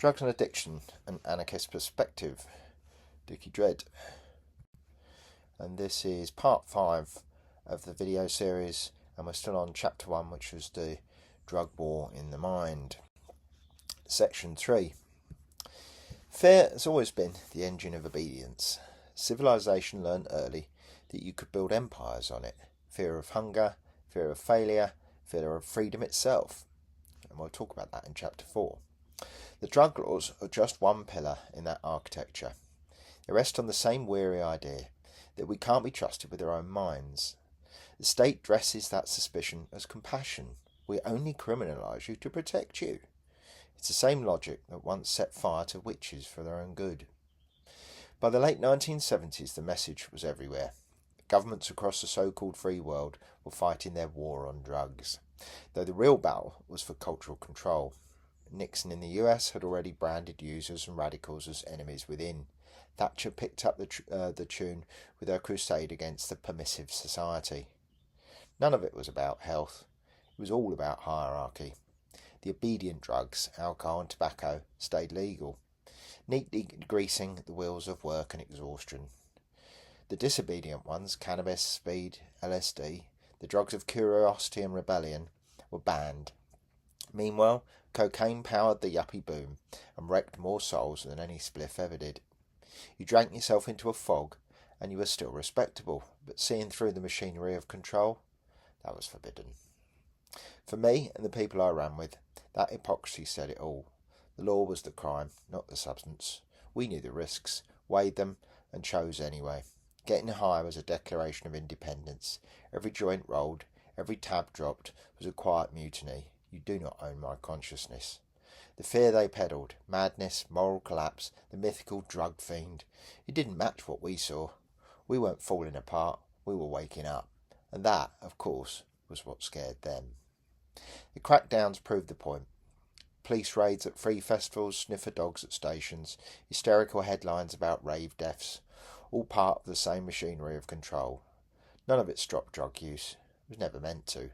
Drugs and Addiction, an Anarchist Perspective, Dickie Dredd. And this is part 5 of the video series, and we're still on chapter 1, which was the drug war in the mind. Section 3. Fear has always been the engine of obedience. Civilization learned early that you could build empires on it. Fear of hunger, fear of failure, fear of freedom itself. And we'll talk about that in chapter 4. The drug laws are just one pillar in that architecture. They rest on the same weary idea that we can't be trusted with our own minds. The state dresses that suspicion as compassion. We only criminalise you to protect you. It's the same logic that once set fire to witches for their own good. By the late 1970s, the message was everywhere. Governments across the so-called free world were fighting their war on drugs, though the real battle was for cultural control. Nixon in the US had already branded users and radicals as enemies within. Thatcher picked up the tune with her crusade against the permissive society. None of it was about health. It was all about hierarchy. The obedient drugs, alcohol and tobacco, stayed legal, neatly greasing the wheels of work and exhaustion. The disobedient ones, cannabis, speed, LSD, the drugs of curiosity and rebellion, were banned. Meanwhile, cocaine powered the yuppie boom and wrecked more souls than any spliff ever did. You drank yourself into a fog and you were still respectable, but seeing through the machinery of control, that was forbidden. For me and the people I ran with, that hypocrisy said it all. The law was the crime, not the substance. We knew the risks, weighed them, and chose anyway. Getting high was a declaration of independence. Every joint rolled, every tab dropped, was a quiet mutiny. You do not own my consciousness. The fear they peddled, madness, moral collapse, the mythical drug fiend, it didn't match what we saw. We weren't falling apart, we were waking up. And that, of course, was what scared them. The crackdowns proved the point. Police raids at free festivals, sniffer dogs at stations, hysterical headlines about rave deaths, all part of the same machinery of control. None of it stopped drug use. It was never meant to.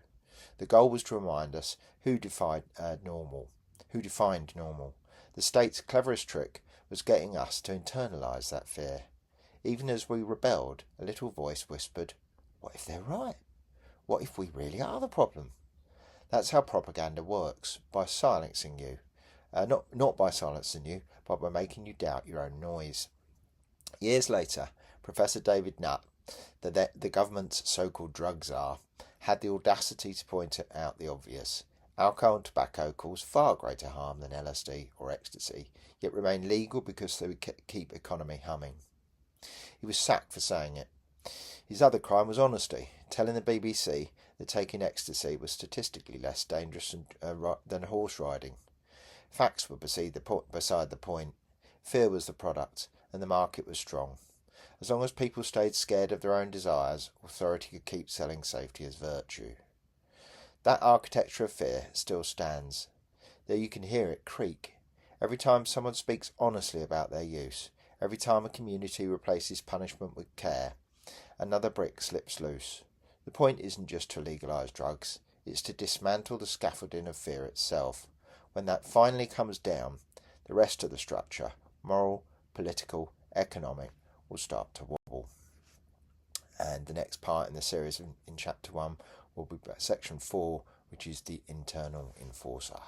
The goal was to remind us who defined normal. The state's cleverest trick was getting us to internalise that fear. Even as we rebelled, a little voice whispered, "What if they're right? What if we really are the problem?" That's how propaganda works, by silencing you. Not by silencing you, but by making you doubt your own noise. Years later, Professor David Nutt, the government's so-called drug czar, had the audacity to point out the obvious. Alcohol and tobacco cause far greater harm than LSD or ecstasy, yet remain legal because they would keep economy humming. He was sacked for saying it. His other crime was honesty, telling the BBC that taking ecstasy was statistically less dangerous than horse riding. Facts were beside the point. Fear was the product, and the market was strong. As long as people stayed scared of their own desires, authority could keep selling safety as virtue. That architecture of fear still stands. There you can hear it creak. Every time someone speaks honestly about their use, every time a community replaces punishment with care, another brick slips loose. The point isn't just to legalise drugs, it's to dismantle the scaffolding of fear itself. When that finally comes down, the rest of the structure, moral, political, economic, will start to wobble. And the next part in the series in chapter 1 will be section 4, which is the internal enforcer.